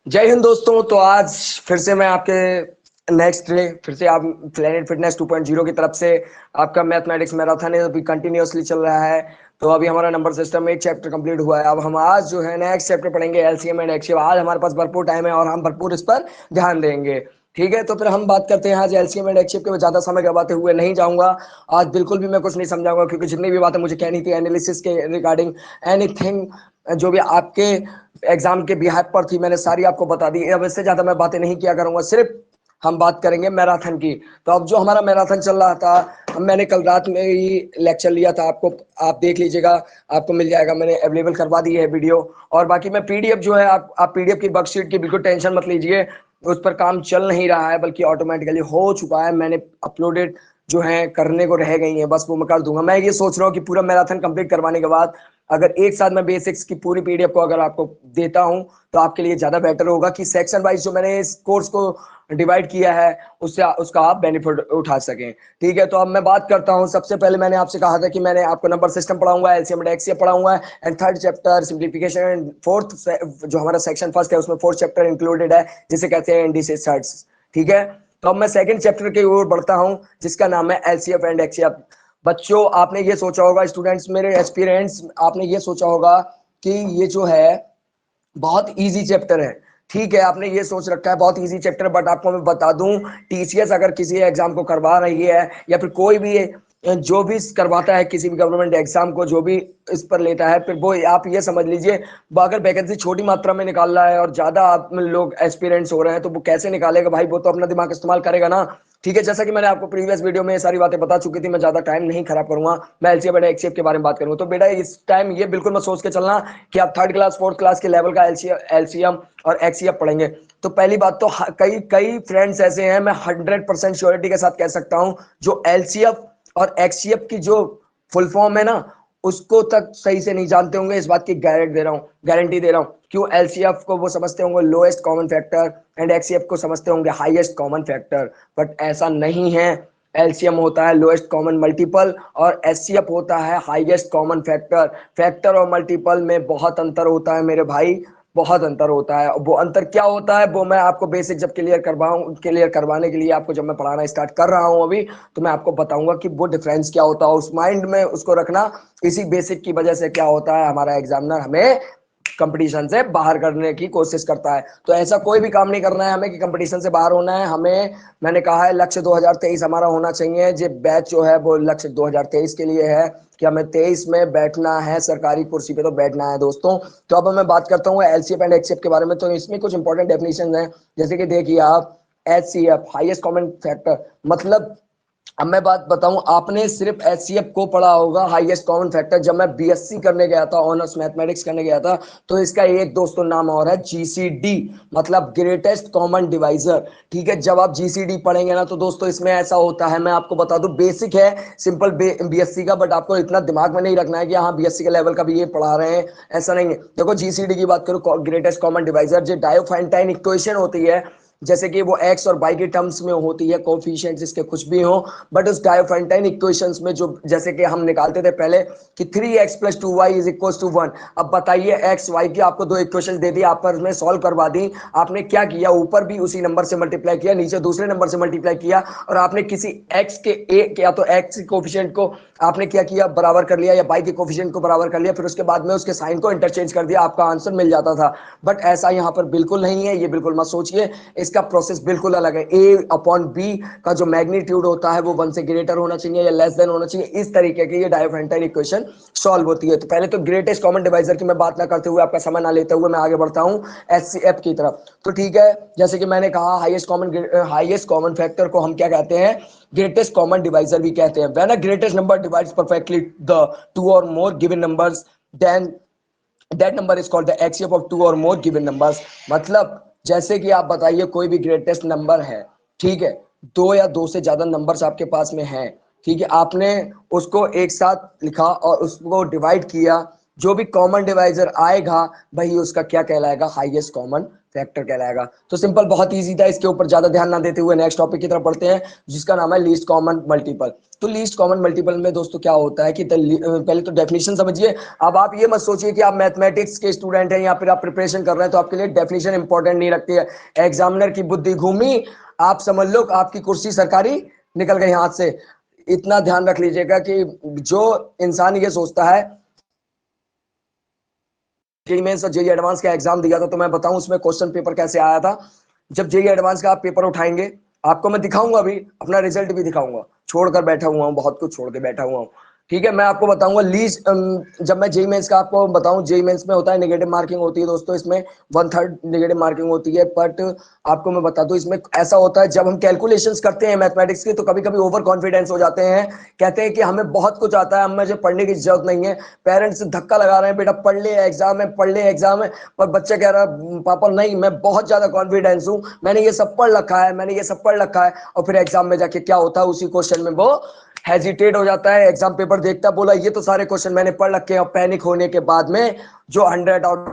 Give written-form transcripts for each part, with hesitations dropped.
जय हिंद दोस्तों। तो आज फिर से मैं आपके नेक्स्ट डे फिर से आप प्लेनेट फिटनेस 2.0 की तरफ से आपका मैथमेटिक्स मैराथन है अभी कंटिन्यूअसली चल रहा है। तो अभी हमारा नंबर सिस्टम एक चैप्टर कंप्लीट हुआ है। अब हम आज जो है नेक्स्ट चैप्टर पढ़ेंगे एलसीएम एंड एक्ससीएम। आज हमारे पास भरपूर टाइम है और हम भरपूर इस पर ध्यान देंगे। ठीक है, तो फिर हम बात करते हैं आज एलसीएम एंड एक्ससीएम के। ज्यादा समय गवाते हुए नहीं जाऊंगा। आज बिल्कुल भी मैं कुछ नहीं समझाऊंगा क्योंकि जितनी भी बातें मुझे कहनी थी एनालिसिस के रिगार्डिंग एनीथिंग जो भी आपके एग्जाम के बिहार पर थी मैंने सारी आपको बता दी। अब इससे ज्यादा मैं बातें नहीं किया करूंगा, सिर्फ हम बात करेंगे मैराथन की। तो अब जो हमारा मैराथन चल रहा था, मैंने कल रात में ही लेक्चर लिया था, आपको आप देख लीजिएगा, आपको मिल जाएगा, मैंने अवेलेबल करवा दी है वीडियो। और बाकी मैं पीडीएफ जो है आप पीडीएफ की वर्कशीट की बिल्कुल टेंशन मत लीजिए, उस पर काम चल नहीं रहा है बल्कि ऑटोमेटिकली हो चुका है। मैंने अपलोडेड जो है करने को रह गई है, बस वो मैं कर दूंगा। मैं ये सोच रहा हूँ कि पूरा मैराथन कंप्लीट करवाने के बाद अगर एक साथ मैं बेसिक्स की पूरी पीडीएफ को अगर आपको देता हूं तो आपके लिए ज्यादा बेटर होगा कि सेक्शन वाइज जो मैंने इस कोर्स को डिवाइड किया है उससे उसका आप बेनिफिट उठा सकें। ठीक है, तो अब मैं बात करता हूं। सबसे पहले मैंने आपसे कहा था कि मैंने आपको नंबर सिस्टम पढ़ाऊंगा, एलसीएम एंड एक्ससीएम पढ़ाऊंगा and third chapter simplification and fourth जो हमारा सेक्शन फर्स्ट है उसमें फोर्थ चैप्टर इंक्लूडेड है जिसे कहते हैं इंडिसेस चार्ट्स। ठीक है, तो अब मैं सेकंड चैप्टर की ओर बढ़ता हूं जिसका नाम है एलसीएम एंड एक्ससीएम। बच्चों आपने ये सोचा होगा, स्टूडेंट्स मेरे एस्पिरेंट्स, आपने ये सोचा होगा कि ये जो है बहुत इजी चैप्टर है। ठीक है, आपने ये सोच रखा है बहुत इजी चैप्टर, बट आपको मैं बता दूं टीसीएस अगर किसी एग्जाम को करवा रही है या फिर कोई भी जो भी करवाता है किसी भी गवर्नमेंट एग्जाम को, जो भी इस पर लेता है, फिर वो आप ये समझ लीजिए वो अगर वैकेंसी छोटी मात्रा में निकाल रहा है और ज्यादा आप लोग एस्पिरेंट्स हो रहे हैं तो वो कैसे निकालेगा भाई, वो तो अपना दिमाग इस्तेमाल करेगा ना। ठीक है, जैसा कि मैंने आपको प्रीवियस वीडियो में ये सारी बातें बता चुकी थी, मैं ज्यादा टाइम नहीं खराब करूंगा, मैं एलसीएम एंड एक्ससीएम के बारे में बात करूंगा। तो बेटा इस टाइम ये बिल्कुल मत सोच के चलना कि आप थर्ड क्लास फोर्थ क्लास के लेवल का एलसीएम और एक्ससीएम पढ़ेंगे। तो पहली बात तो कई कई फ्रेंड्स ऐसे हैं, मैं 100% श्योरिटी के साथ कह सकता हूं, जो एलसीएम और एक्ससीएफ की जो फुल फॉर्म है ना उसको तक सही से नहीं जानते होंगे। इस बात की गारंटी दे रहा हूं। क्यों? एलसीएफ को वो समझते होंगे लोएस्ट कॉमन फैक्टर एंड एक्ससीएफ को समझते होंगे हाईएस्ट कॉमन फैक्टर, बट ऐसा नहीं है। एलसीएम होता है लोएस्ट कॉमन मल्टीपल और एचसीएफ होता है हाईएस्ट कॉमन फैक्टर। फैक्टर और मल्टीपल में बहुत अंतर होता है मेरे भाई, बहुत अंतर होता है। वो अंतर क्या होता है वो मैं आपको बेसिक जब क्लियर करवाने के लिए आपको जब मैं पढ़ाना स्टार्ट कर रहा हूं अभी, तो मैं आपको बताऊंगा कि वो डिफरेंस क्या होता है। उस माइंड में उसको रखना, इसी बेसिक की वजह से क्या होता है, हमारा एग्जामिनर हमें कंपटीशन से बाहर करने की कोशिश करता है। तो ऐसा कोई भी काम नहीं करना है हमें कि कंपटीशन से बाहर होना है हमें। मैंने कहा है लक्ष्य 2023 हमारा होना चाहिए। जो बैच जो है वो लक्ष्य 2023 के लिए है कि हमें 23 में बैठना है, सरकारी कुर्सी पे तो बैठना है दोस्तों। तो अब मैं बात करता हूँ एलसीएफ एंड एक्ससीएफ के बारे में। तो इसमें कुछ इंपॉर्टेंट डेफिनेशन है, जैसे कि देखिए आप, एचसीएफ हाईएस्ट कॉमन फैक्टर मतलब, अब मैं बात बताऊं, आपने सिर्फ एचसीएफ को पढ़ा होगा हाईएस्ट कॉमन फैक्टर। जब मैं बीएससी करने गया था, ऑनर्स मैथमेटिक्स करने गया था, तो इसका एक दोस्तों नाम और है जीसीडी, मतलब ग्रेटेस्ट कॉमन डिवाइजर। ठीक है, जब आप जीसीडी पढ़ेंगे ना तो दोस्तों इसमें ऐसा होता है, मैं आपको बता दूं, बेसिक है सिंपल बीएससी का, बट आपको इतना दिमाग में नहीं रखना है कि हाँ बीएससी के लेवल का भी ये पढ़ा रहे हैं, ऐसा नहीं है। देखो जीसीडी की बात करो, ग्रेटेस्ट कॉमन डिवाइजर, जो डायोफेंटाइन इक्वेशन होती है, जैसे कि वो एक्स और वाई के टर्म्स में होती है, कोफिशिएंट्स इसके कुछ भी हो, बट उस डायोफेंटाइन इक्वेशंस में जो जैसे कि हम निकालते थे पहले कि 3x + 2y = 1। अब बताइए एक्स वाई की आपको दो इक्वेशन दे दी, आप पर में सॉल्व करवा दी, आपने क्या किया, ऊपर भी उसी नंबर से मल्टीप्लाई किया, नीचे दूसरे नंबर से मल्टीप्लाई किया, और आपने किसी एक्स के एक या तो एक्स कोफिशिएंट को आपने क्या किया, बराबर कर लिया, या वाई के कोफिशिएंट को बराबर कर लिया, फिर उसके बाद में उसके साइन को इंटरचेंज कर दिया, आपका आंसर मिल जाता था। बट ऐसा यहाँ पर बिल्कुल नहीं है, ये बिल्कुल मत सोचिए, इसका प्रोसेस बिल्कुल अलग है। a/b का जो मैग्नीट्यूड होता है वो 1 से ग्रेटर होना चाहिए या लेस देन होना चाहिए, इस तरीके की ये डायोफेंटाइन इक्वेशन सॉल्व होती है। तो पहले तो ग्रेटेस्ट कॉमन डिवाइजर की मैं बात ना करते हुए, आपका समय ना लेते हुए मैं आगे बढ़ता हूं एचसीएफ की तरफ। तो ठीक है, जैसे कि मैंने कहा हाईएस्ट कॉमन फैक्टर को हम क्या कहते हैं, ग्रेटेस्ट कॉमन डिवाइजर भी कहते हैं। When a greatest number divides perfectly the two or more given numbers, then that number is called the HCF of two or more given numbers. मतलब जैसे कि आप बताइए कोई भी ग्रेटेस्ट नंबर है, ठीक है, दो या दो से ज्यादा नंबर्स आपके पास में हैं, ठीक है, आपने उसको एक साथ लिखा और उसको डिवाइड किया, जो भी कॉमन डिवाइजर आएगा वही उसका क्या कहलाएगा, हाईएस्ट कॉमन फैक्टर कहलाएगा। तो सिंपल, बहुत इजी था, इसके ऊपर ज्यादा ध्यान ना देते हुए नेक्स्ट टॉपिक की तरफ बढ़ते हैं, जिसका नाम है लीस्ट कॉमन मल्टीपल। तो लीस्ट कॉमन मल्टीपल में दोस्तों क्या होता है कि पहले तो डेफिनेशन समझिए। अब आप ये मत सोचिए कि आप मैथमेटिक्स के स्टूडेंट हैं या फिर आप प्रिपरेशन कर रहे हैं तो आपके लिए डेफिनेशन इंपॉर्टेंट नहीं रखती है। एग्जामिनर की बुद्धि घूमी, आप समझ लो आपकी कुर्सी सरकारी निकल गई हाथ से। इतना ध्यान रख लीजिएगा कि जो इंसान ये सोचता है, जेई मेंस और जेई एडवांस का एग्जाम दिया था तो मैं बताऊं उसमें क्वेश्चन पेपर कैसे आया था। जब जेई एडवांस का आप पेपर उठाएंगे, आपको मैं दिखाऊंगा, अभी अपना रिजल्ट भी दिखाऊंगा, छोड़कर बैठा हुआ हूं, बहुत कुछ छोड़ के बैठा हुआ हूं। ठीक है, मैं आपको बताऊंगा लीस्ट। जब मैं जेई मेंस का आपको बताऊं, जेई मेंस में होता है नेगेटिव मार्किंग होती है दोस्तों, इसमें 1/3 नेगेटिव मार्किंग होती है। बट आपको मैं बता दूं, इसमें ऐसा होता है जब हम कैलकुलेशंस करते हैं मैथमेटिक्स की तो कभी कभी ओवर कॉन्फिडेंस हो जाते हैं, कहते हैं कि हमें बहुत कुछ आता है, हमें मुझे पढ़ने की जरूरत नहीं है। पेरेंट्स धक्का लगा रहे हैं, बेटा पढ़ ले, एग्जाम है, पढ़ ले, एग्जाम है। पर बच्चा कह रहा है पापा नहीं, मैं बहुत ज्यादा कॉन्फिडेंस हूं, मैंने ये सब पढ़ रखा है, मैंने ये सब पढ़ रखा है। और फिर एग्जाम में जाके क्या होता है, उसी क्वेश्चन में वो हेजिटेट हो जाता है। एग्जाम पेपर देखता, बोला ये तो सारे क्वेश्चन मैंने पढ़ रखे हैं, और पैनिक होने के बाद में जो 100 आउट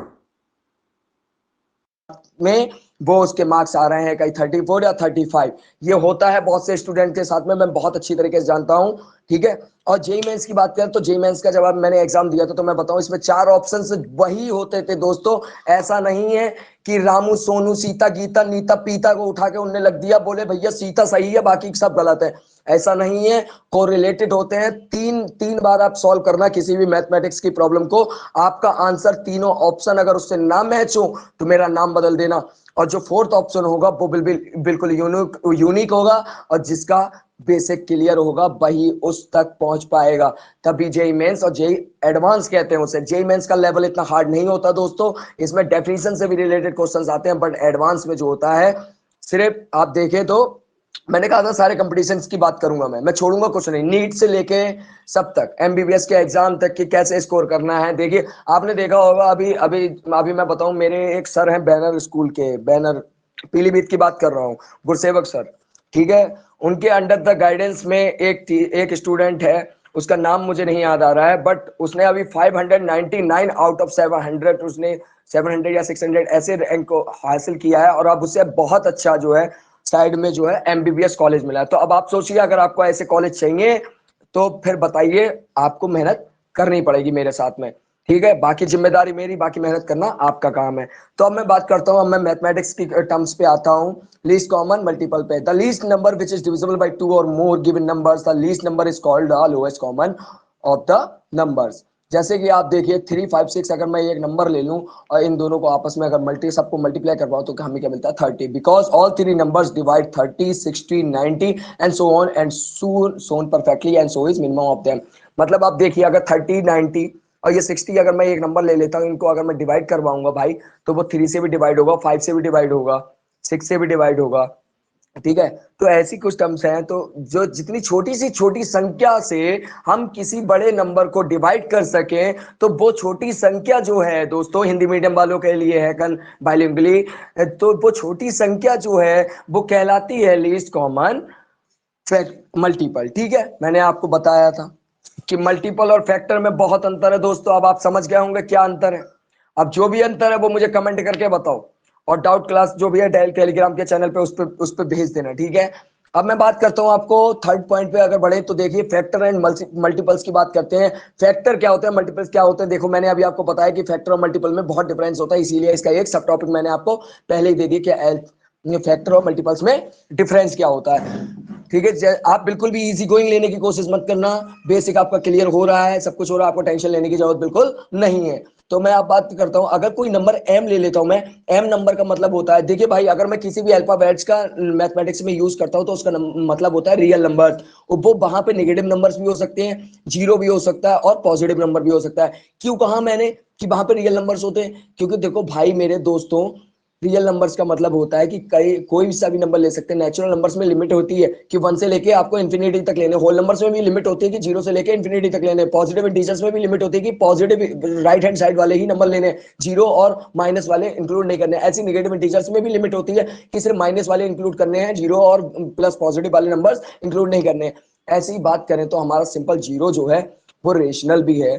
में वो उसके मार्क्स आ रहे हैं कहीं 34 या 35। ये होता है बहुत से स्टूडेंट के साथ में, मैं बहुत अच्छी तरीके से जानता हूं। ठीक है, और जेई मेंस की बात करें तो जेई मेंस का जब मैंने एग्जाम दिया था तो मैं बताऊं इसमें 4 ऑप्शंस वही होते थे दोस्तों। ऐसा नहीं है कि रामू सोनू सीता गीता नीता पीता को उठा के उनने लग दिया, बोले भैया सीता सही है बाकी सब गलत है। ऐसा नहीं है, कोरिलेटेड होते हैं। तीन तीन बार आप सॉल्व करना किसी भी मैथमेटिक्स की प्रॉब्लम को, आपका आंसर तीनों ऑप्शन अगर उससे ना मैच हो तो मेरा नाम बदल देना। और जो फोर्थ ऑप्शन होगा वो बिल्कुल यूनिक होगा, और जिसका बेसिक क्लियर होगा वही उस तक पहुंच पाएगा। तभी जेई मेंस और जेई एडवांस कहते हैं उसे। जेई मेंस का लेवल इतना हार्ड नहीं होता दोस्तों, इसमें डेफिनेशन से भी रिलेटेड क्वेश्चंस आते हैं, बट एडवांस में जो होता है, सिर्फ आप देखें तो मैंने कहा था सारे कंपटीशंस की बात करूंगा, मैं छोड़ूंगा कुछ नहीं, नीट से लेके सब तक, एमबीबीएस के एग्जाम तक कि कैसे स्कोर करना है। देखिए आपने देखा होगा, अभी अभी अभी मैं बताऊं, मेरे एक सर हैं बैनर स्कूल के, बैनर पीलीभीत की बात कर रहा हूँ, गुरसेवक सर। ठीक है, उनके अंडर द गाइडेंस में एक स्टूडेंट है, उसका नाम मुझे नहीं याद आ रहा है, बट उसने अभी 599 आउट ऑफ 700, उसने 700 या 600 ऐसे रैंक को हासिल किया है, और अब उससे बहुत अच्छा जो है साइड में जो है एमबीबीएस कॉलेज मिला है। तो अब आप सोचिए, अगर आपको ऐसे कॉलेज चाहिए तो फिर बताइए, आपको मेहनत करनी पड़ेगी मेरे साथ में। ठीक है, बाकी जिम्मेदारी मेरी, बाकी मेहनत करना आपका काम है। तो अब मैं बात करता हूं, अब मैं मैथमेटिक्स की टर्म्स पे आता हूं, लीस्ट कॉमन मल्टीपल पे। The least number which is divisible by 2 और more given numbers, the least number is called the lowest common of the numbers. जैसे कि आप देखिए 3 5 6, अगर मैं एक नंबर ले लूं और इन दोनों को आपस में अगर सबको मल्टीप्लाई करवाओ तो हमें क्या मिलता है, 30, because all three numbers divide 30 60 90 and so on and so on perfectly, and so is minimum of them. मतलब आप देखिए, अगर 30 90 और ये 60, अगर मैं एक नंबर ले लेता हूँ, इनको अगर मैं डिवाइड करवाऊंगा भाई, तो वो 3 से भी डिवाइड होगा, 5 से भी डिवाइड होगा, 6 से भी डिवाइड होगा। ठीक है, तो ऐसी कुछ टर्म्स हैं। तो जो जितनी छोटी सी छोटी संख्या से हम किसी बड़े नंबर को डिवाइड कर सकें, तो वो छोटी संख्या जो है दोस्तों, हिंदी मीडियम वालों के लिए है कल बाइलिंगुअली, तो वो छोटी संख्या जो है वो कहलाती है लीस्ट कॉमन मल्टीपल। ठीक है, मैंने आपको बताया था कि मल्टीपल और फैक्टर में बहुत अंतर है दोस्तों। अब आप समझ गए होंगे क्या अंतर है। अब जो भी अंतर है वो मुझे कमेंट करके बताओ, और डाउट क्लास जो भी है टेलीग्राम के चैनल पे उस पे भेज देना। ठीक है, अब मैं बात करता हूं आपको थर्ड पॉइंट पे अगर बढ़े तो देखिए, फैक्टर एंड मल्टीपल्स की बात करते हैं। फैक्टर क्या होते हैं, मल्टीपल्स क्या होते हैं। देखो मैंने अभी आपको बताया कि फैक्टर और मल्टीपल में बहुत डिफरेंस होता है, इसीलिए इसका एक सब टॉपिक मैंने आपको पहले ही दे दिया कि फैक्टर और मल्टीपल्स में डिफरेंस क्या होता है। ठीक है, आप बिल्कुल भी इजी गोइंग लेने की कोशिश मत करना, बेसिक आपका क्लियर हो रहा है, सब कुछ हो रहा है, आपको टेंशन लेने की जरूरत बिल्कुल नहीं है। तो मैं आप बात करता हूं, अगर कोई नंबर m ले लेता हूं मैं, m नंबर का मतलब होता है, देखिए भाई, अगर मैं किसी भी अल्फाबेट्स का मैथमेटिक्स में यूज करता हूं तो उसका मतलब होता है रियल नंबर। वो वहां पे नेगेटिव नंबर्स भी हो सकते हैं, जीरो भी हो सकता है, और पॉजिटिव नंबर भी हो सकता है। क्यों कहा मैंने कि वहां पे रियल नंबर्स होते हैं, क्योंकि देखो भाई मेरे दोस्तों, रियल नंबर्स का मतलब होता है कि कोई सा भी नंबर ले सकते हैं। नेचुरल नंबर्स में लिमिट होती है कि 1 से लेके आपको इन्फिनिटी तक लेने, होल नंबर्स में भी लिमिट होती है कि 0 से लेके इन्फिनिटी तक लेने, पॉजिटिव इंटीजर्स में भी लिमिट होती है कि पॉजिटिव राइट हैंड साइड वाले ही नंबर लेने, जीरो और माइनस वाले इंक्लूड नहीं करने। ऐसी नेगेटिव इंटीजर्स में भी लिमिट होती है कि सिर्फ माइनस वाले इंक्लूड करने हैं, जीरो और प्लस पॉजिटिव वाले नंबर इंक्लूड नहीं करने। ऐसी बात करें तो हमारा सिंपल जीरो जो है वो रेशनल भी है,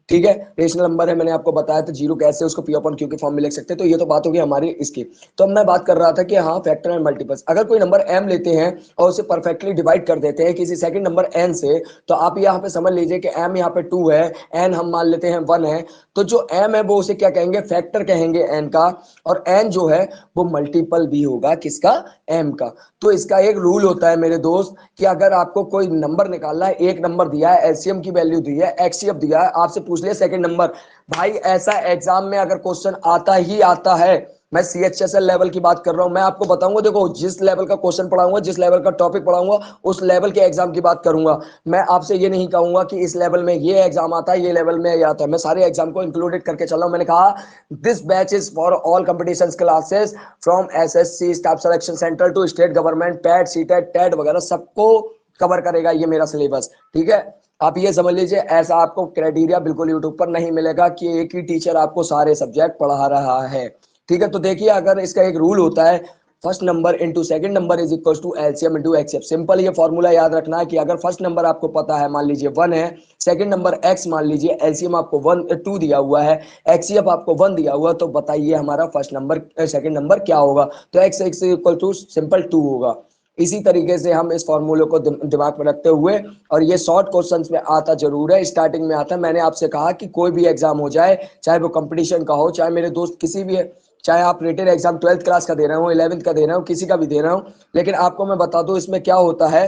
ठीक है, रेशनल नंबर है, मैंने आपको बताया था जीरो कैसे उसको पी अपॉन क्यू के फॉर्म में लिख सकते हैं। तो ये तो बात होगी हमारी इसकी। तो अब मैं बात कर रहा था कि हाँ फैक्टर एंड मल्टीपल्स, अगर कोई नंबर m लेते हैं और उसे परफेक्टली डिवाइड कर देते हैं किसी सेकंड नंबर n से, तो आप यहाँ पे समझ लीजिए कि m यहाँ पे 2 है, n हम मान लेते हैं 1 है, तो जो m है वो उसे क्या कहेंगे, फैक्टर कहेंगे n का, और n जो है वो मल्टीपल भी होगा किसका, m का। तो इसका एक रूल होता है मेरे दोस्त कि अगर आपको कोई नंबर निकालना है, एक नंबर दिया है, एलसीएम की वैल्यू दी है, एक्ससीएफ दिया है, आपसे पूछ लिया सेकंड नंबर, भाई ऐसा एग्जाम में अगर क्वेश्चन आता ही आता है, मैं सीएचएसएल लेवल की बात कर रहा हूं, मैं आपको बताऊंगा, देखो जिस लेवल का क्वेश्चन पढ़ाऊंगा, जिस लेवल का टॉपिक पढ़ाऊंगा, उस लेवल के एग्जाम की बात करूंगा। मैं आपसे ये नहीं कहूंगा कि इस लेवल में ये एग्जाम आता है, ये लेवल में ये आता है, मैं सारे एग्जाम को इंक्लूडेड करके चल रहा हूं। मैंने कहा this batch is for all competition classes from SSC staff selection centre to state government, पैट सीटेट टेट वगैरह सबको कवर करेगा ये मेरा सिलेबस। ठीक है, आप ये समझ लीजिए, ऐसा आपको क्राइटेरिया बिल्कुल यूट्यूब पर नहीं मिलेगा कि एक ही टीचर आपको सारे सब्जेक्ट पढ़ा रहा है। ठीक है, तो देखिए अगर इसका एक रूल होता है, first number into second number is equal to LCM into XF. Simple ये फॉर्मूला याद रखना है कि अगर फर्स्ट नंबर आपको पता है, मान लीजिए 1 है, सेकंड नंबर x मान लीजिए, एलसीएम आपको 2 दिया हुआ है, एक्सएफ आपको 1 दिया हुआ, तो बताइए हमारा फर्स्ट नंबर सेकंड नंबर क्या होगा। तो x इक्वल टू सिंपल 2 होगा। इसी तरीके से हम इस फॉर्मूले को दिमाग में रखते हुए, और ये शॉर्ट क्वेश्चंस में आता जरूर है, स्टार्टिंग में आता है। मैंने आपसे कहा कि कोई भी एग्जाम हो जाए, चाहे वो कंपटीशन का हो, चाहे मेरे दोस्त किसी भी है, चाहे आप रेटेड एग्जाम 12th क्लास का दे रहे हो, 11th का दे रहे हो, किसी का भी दे रहे हो, लेकिन आपको मैं बता दूं इसमें क्या होता है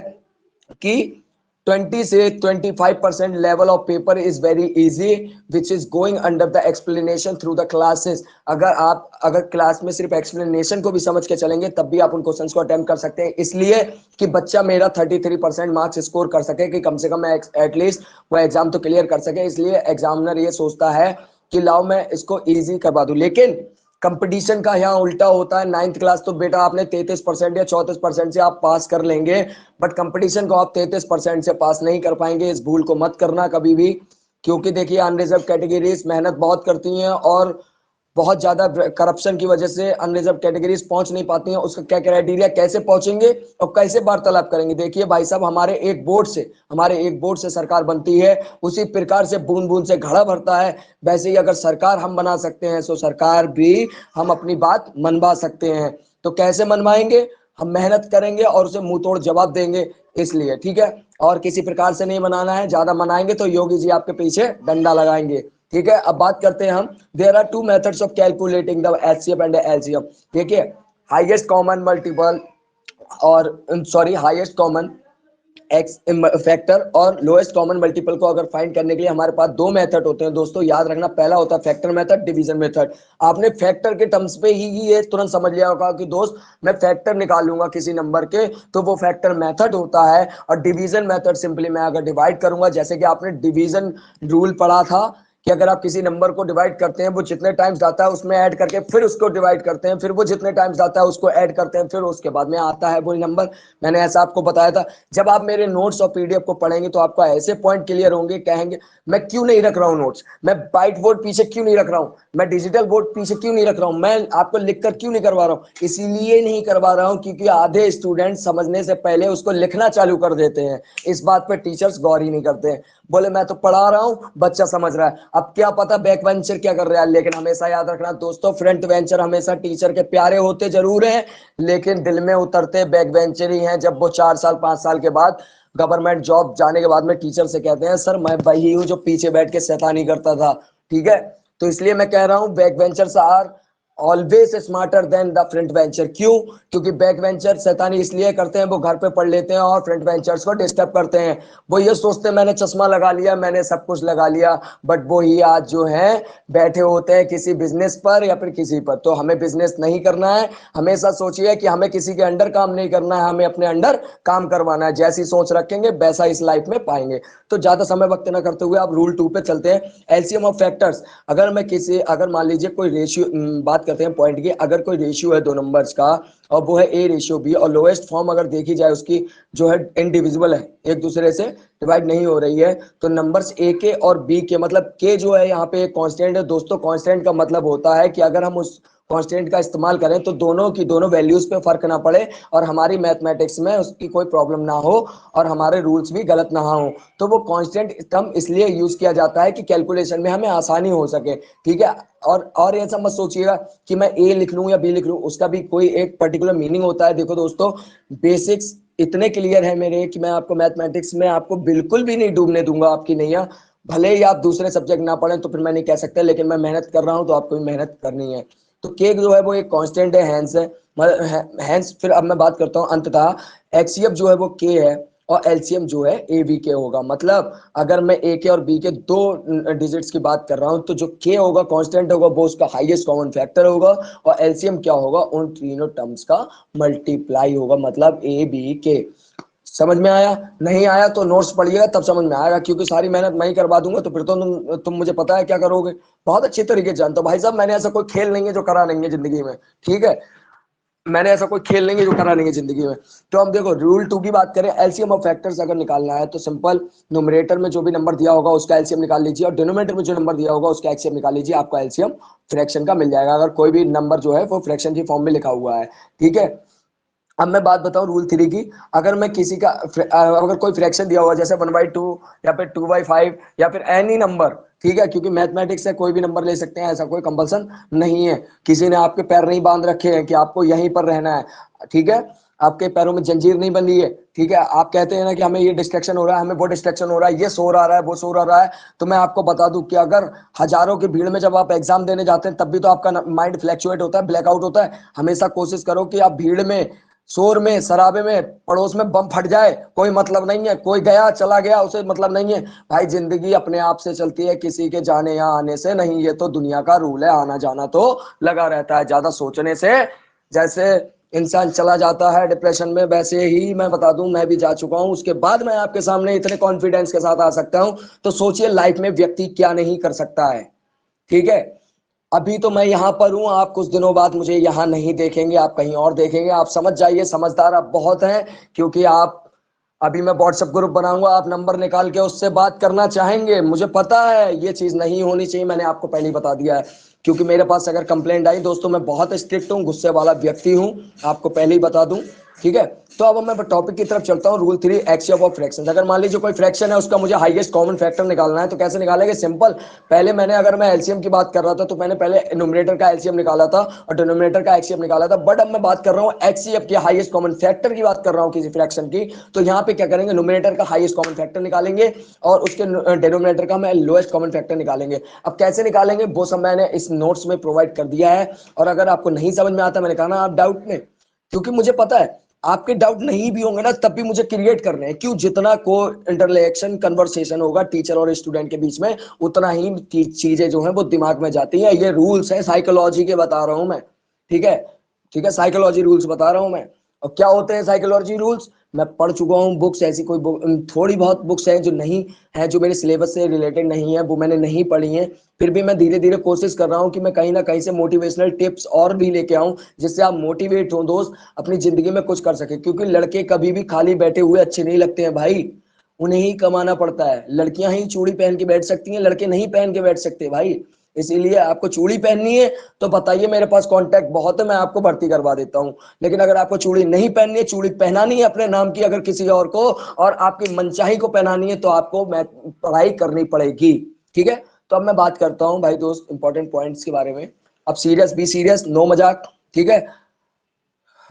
कि 20 से 25% level of paper is very easy which is going under the explanation through the classes. अगर क्लास में सिर्फ एक्सप्लेनेशन को भी समझ के चलेंगे तब भी आप उन क्वेश्चंस को अटेम्प्ट कर सकते हैं, इसलिए कि बच्चा मेरा 33% मार्क्स स्कोर कर सके, कि कम से कम एटलीस्ट वो एग्जाम तो क्लियर कर सके। इसलिए एग्जामिनर ये सोचता है कि लाओ मैं इसको इजी करवा दूं। लेकिन कंपटीशन का यहाँ उल्टा होता है, 9th क्लास तो बेटा आपने 33% या 34% से आप पास कर लेंगे, बट कंपटीशन को आप 33% से पास नहीं कर पाएंगे। इस भूल को मत करना कभी भी, क्योंकि देखिए अनरिजर्व कैटेगरीज मेहनत बहुत करती हैं और बहुत ज्यादा करप्शन की वजह से अनरिजर्व कैटेगरीज पहुंच नहीं पाती हैं। उसका क्या क्राइटेरिया, कैसे पहुंचेंगे और कैसे वार्तालाप करेंगे। देखिए भाई साहब, हमारे एक बोर्ड से सरकार बनती है, उसी प्रकार से बूंद बूंद से घड़ा भरता है। वैसे ही अगर सरकार हम बना सकते हैं तो सरकार भी हम अपनी बात मनवा सकते हैं। तो कैसे मनवाएंगे, हम मेहनत करेंगे और उसे मुंह तोड़ जवाब देंगे, इसलिए ठीक है। और किसी प्रकार से नहीं मनाना है, ज्यादा मनाएंगे तो योगी जी आपके पीछे डंडा लगाएंगे। ठीक है, अब बात करते हैं हम, there are two methods of calculating the HCF and LCM. देखिए हाईएस्ट कॉमन मल्टीपल और sorry highest common ex factor और लोएस्ट कॉमन मल्टीपल को अगर फाइंड करने के लिए हमारे पास दो मेथड होते हैं दोस्तों, याद रखना। पहला होता है फैक्टर मेथड, डिवीजन मेथड। आपने फैक्टर के टर्म्स पे ही ये तुरंत समझ लिया होगा कि दोस्त मैं फैक्टर निकालूंगा किसी नंबर के तो वो फैक्टर मेथड होता है, और डिवीजन मेथड सिंपली मैं अगर डिवाइड करूंगा, जैसे कि आपने डिवीजन रूल पढ़ा था कि अगर आप किसी नंबर को डिवाइड करते हैं, वो जितने टाइम्स आता है उसमें ऐड करके फिर उसको डिवाइड करते हैं, फिर वो जितने टाइम्स आता है उसको ऐड करते हैं, फिर उसके बाद में आता है वही नंबर। मैंने ऐसा आपको बताया था। जब आप मेरे नोट्स और पीडीएफ को पढ़ेंगे तो आपको ऐसे पॉइंट क्लियर होंगे, कहेंगे मैं क्यों नहीं रख रहा हूँ नोट्स, मैं व्हाइट बोर्ड पीछे क्यों नहीं रख रहा हूँ, मैं डिजिटल बोर्ड पीछे क्यों नहीं रख रहा हूँ, मैं आपको लिखकर क्यों नहीं करवा रहा हूँ। इसीलिए नहीं करवा रहा हूँ क्योंकि आधे स्टूडेंट समझने से पहले उसको लिखना चालू कर देते हैं। इस बात पे टीचर्स गौर ही नहीं करते हैं, बोले मैं तो पढ़ा रहा हूँ बच्चा समझ रहा है, अब क्या पता बैक वेंचर क्या कर रहा है। लेकिन हमेशा याद रखना दोस्तों, फ्रंट वेंचर हमेशा टीचर के प्यारे होते जरूर हैं, लेकिन दिल में उतरते बैक वेंचर ही हैं। जब वो 4 साल 5 साल के बाद गवर्नमेंट जॉब जाने के बाद में टीचर से कहते हैं सर मैं वही हूँ जो पीछे बैठ के शैतानी करता था। ठीक है, तो इसलिए मैं कह रहा हूँ back benchers are always smarter than the front bencher. क्यों, क्योंकि बैक वेंचर शैतानी इसलिए करते हैं, वो घर पे पढ़ लेते हैं और फ्रंट वेंचर्स को डिस्टर्ब करते हैं। वो ये सोचते हैं मैंने चश्मा लगा लिया, मैंने सब कुछ लगा लिया, बट वो ही आज जो है बैठे होते हैं किसी बिजनेस पर या फिर किसी पर। तो हमें बिजनेस नहीं करना है, हमेशा सोचिए कि हमें किसी के अंडर काम नहीं करना है, हमें अपने अंडर काम करवाना है। जैसी सोच रखेंगे वैसा इस लाइफ में पाएंगे। तो ज्यादा समय वक्त न करते हुए आप रूल 2 पे चलते हैं, एलसीएम ऑफ फैक्टर्स। अगर मान लीजिए कोई रेशियो, बात करते हैं पॉइंट की, अगर कोई रेशियो है दो नंबर्स का और वो है ए रेशियो बी, और लोएस्ट फॉर्म अगर देखी जाए उसकी जो है इनडिविजिबल है, एक दूसरे से डिवाइड नहीं हो रही है, तो नंबर्स ए के और बी के, मतलब के जो है यहाँ पे एक कांस्टेंट है दोस्तों। कांस्टेंट का मतलब होता है कि अगर हम कांस्टेंट का इस्तेमाल करें तो दोनों की दोनों वैल्यूज पे फर्क ना पड़े और हमारी मैथमेटिक्स में उसकी कोई प्रॉब्लम ना हो और हमारे रूल्स भी गलत ना हो। तो वो कांस्टेंट टर्म इसलिए यूज किया जाता है कि कैलकुलेशन में हमें आसानी हो सके, ठीक है। और ऐसा मत सोचिएगा कि मैं ए लिख लूं या बी लिख लूं, उसका भी कोई एक पर्टिकुलर मीनिंग होता है। देखो दोस्तों, बेसिक्स इतने क्लियर है मेरे कि मैं आपको मैथमेटिक्स में आपको बिल्कुल भी नहीं डूबने दूंगा आपकी नैया। भले ही आप दूसरे सब्जेक्ट ना पढ़ें तो फिर मैं नहीं कह सकता, लेकिन मैं मेहनत कर रहा हूं तो आपको भी मेहनत करनी है। तो के जो है वो एक कांस्टेंट है, हैंस है, हैंस। फिर अब मैं बात करता हूं अंततः एक्सीएफ जो है वो के है और एलसीएम जो है ए बी के होगा। मतलब अगर मैं ए के और बी के दो डिजिट्स की बात कर रहा हूं तो जो के होगा कांस्टेंट होगा वो उसका हाईएस्ट कॉमन फैक्टर होगा और एलसीएम क्या होगा, उन तीनों टर्म्स का मल्टीप्लाई होगा, मतलब ए बी के। समझ में आया? नहीं आया तो नोट्स पढ़िएगा तब समझ में आएगा, क्योंकि सारी मेहनत मैं ही करवा दूंगा तो फिर तो तुम मुझे पता है क्या करोगे, बहुत अच्छे तरीके से जानते हो भाई साहब। मैंने ऐसा कोई खेल नहीं है जो करा नहीं है जिंदगी में, ठीक है। मैंने ऐसा कोई खेल नहीं है जो करा नहीं है जिंदगी में। तो हम देखो रूल 2 की बात करें, एलसीएम ऑफ फैक्टर्स अगर निकालना है तो सिंपल, न्यूमरेटर में जो भी नंबर दिया होगा उसका एलसीएम निकाल लीजिए और डिनोमिनेटर में जो नंबर दिया होगा उसका एलसीएम निकाल लीजिए, आपका एलसीएम फ्रैक्शन का मिल जाएगा, अगर कोई भी नंबर जो है वो फ्रैक्शन की फॉर्म में लिखा हुआ है, ठीक है। अब मैं बात बताऊं रूल 3 की। अगर मैं किसी का अगर कोई फ्रैक्शन दिया हुआ जैसे 1/2 या फिर 2/5 या फिर एनी नंबर, ठीक है, क्योंकि मैथमेटिक्स से कोई भी नंबर ले सकते हैं, ऐसा कोई कंपल्सन नहीं है। किसी ने आपके पैर नहीं बांध रखे हैं कि आपको यहीं पर रहना है, ठीक है। आपके पैरों में जंजीर नहीं बंधी है, ठीक है। आप कहते हैं ना कि हमें ये डिस्ट्रैक्शन हो रहा है, हमें वो डिस्ट्रैक्शन हो रहा है, ये शोर आ रहा है, वो शोर आ रहा है। तो मैं आपको बता दूं कि अगर हजारों की भीड़ में जब आप एग्जाम देने जाते हैं तब भी तो आपका माइंड फ्लैक्चुएट होता है, ब्लैकआउट होता है। हमेशा कोशिश करो कि आप भीड़ में, शोर में, शराबे में, पड़ोस में बम फट जाए कोई मतलब नहीं है, कोई गया चला गया उसे मतलब नहीं है। भाई जिंदगी अपने आप से चलती है, किसी के जाने या आने से नहीं, ये तो दुनिया का रूल है, आना जाना तो लगा रहता है। ज्यादा सोचने से जैसे इंसान चला जाता है डिप्रेशन में, वैसे ही मैं बता दूं मैं भी जा चुका हूं, उसके बाद मैं आपके सामने इतने कॉन्फिडेंस के साथ आ सकता हूं। तो सोचिए लाइफ में व्यक्ति क्या नहीं कर सकता है, ठीक है। अभी तो मैं यहां पर हूं, आप कुछ दिनों बाद मुझे यहां नहीं देखेंगे, आप कहीं और देखेंगे। आप समझ जाइए, समझदार आप बहुत हैं, क्योंकि आप, अभी मैं व्हाट्सएप ग्रुप बनाऊंगा, आप नंबर निकाल के उससे बात करना चाहेंगे। मुझे पता है ये चीज नहीं होनी चाहिए, मैंने आपको पहले ही बता दिया है, क्योंकि मेरे पास अगर कंप्लेंट आई दोस्तों, मैं बहुत स्ट्रिक्ट हूँ, गुस्से वाला व्यक्ति हूँ, आपको पहले ही बता दूं, ठीक है। तो अब मैं टॉपिक की तरफ चलता हूँ, रूल 3 एक्सचेंज ऑफ फ्रैक्शंस। अगर मान लीजिए कोई फ्रैक्शन है उसका मुझे हाईएस्ट कॉमन फैक्टर निकालना है तो कैसे निकालेंगे? सिंपल, पहले मैंने, अगर मैं एलसीएम की बात कर रहा था तो मैंने पहले न्यूमरेटर का एलसीएम निकाला था और डिनोमिनेटर का एक्ससीएफ निकाला था, बट अब मैं बात कर रहा हूँ एक्ससीएफ की, हाईएस्ट कॉमन फैक्टर की बात कर रहा हूँ किसी फ्रैक्शन की। तो यहाँ पे क्या करेंगे, न्यूमरेटर का हाईएस्ट कॉमन फैक्टर निकालेंगे और उसके डिनोमिनेटर का मैं लोएस्ट कॉमन फैक्टर निकालेंगे। अब कैसे निकालेंगे वो सब मैंने इस नोट्स में प्रोवाइड कर दिया है, और अगर आपको नहीं समझ में आता, मैंने कहा ना आप डाउट में, क्योंकि मुझे पता है आपके डाउट नहीं भी होंगे ना तब भी मुझे क्रिएट करने हैं। क्यों? जितना को इंटरलेक्शन कन्वर्सेशन होगा टीचर और स्टूडेंट के बीच में, उतना ही चीजें जो हैं वो दिमाग में जाती हैं। ये रूल्स हैं साइकोलॉजी के, बता रहा हूं मैं, ठीक है। ठीक है, साइकोलॉजी रूल्स बता रहा हूं मैं। और क्या होते हैं साइकोलॉजी रूल्स? मैं पढ़ चुका हूँ बुक्स, ऐसी कोई थोड़ी बहुत बुक्स हैं जो नहीं है, जो मेरे सिलेबस से रिलेटेड नहीं है, वो मैंने नहीं पढ़ी है। फिर भी मैं धीरे धीरे कोशिश कर रहा हूँ कि मैं कहीं ना कहीं से मोटिवेशनल टिप्स और भी लेके आऊं, जिससे आप मोटिवेट हो दोस्त, अपनी जिंदगी में कुछ कर सके। क्योंकि लड़के कभी भी खाली बैठे हुए अच्छे नहीं लगते हैं भाई, उन्हें ही कमाना पड़ता है। लड़कियां ही चूड़ी पहन के बैठ सकती हैं, लड़के नहीं पहन के बैठ सकते भाई। इसीलिए आपको चूड़ी पहननी है तो बताइए, मेरे पास कांटेक्ट बहुत है, मैं आपको भर्ती करवा देता हूं। लेकिन अगर आपको चूड़ी नहीं पहननी है, चूड़ी पहनानी है अपने नाम की अगर किसी और को, और आपकी मनचाही को पहनानी है, तो आपको पढ़ाई करनी पड़ेगी, ठीक है। तो अब मैं बात करता हूं भाई दोस्त इंपॉर्टेंट पॉइंट्स के बारे में। अब सीरियस, बी सीरियस, नो मजाक, ठीक है।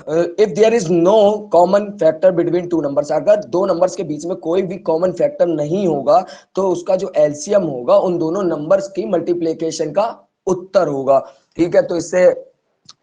If there is no common factor between two numbers, अगर दो नंबर्स के बीच में कोई भी कॉमन फैक्टर नहीं होगा तो उसका जो एलसीएम होगा उन दोनों नंबर्स की मल्टीप्लिकेशन का उत्तर होगा, ठीक है। तो इससे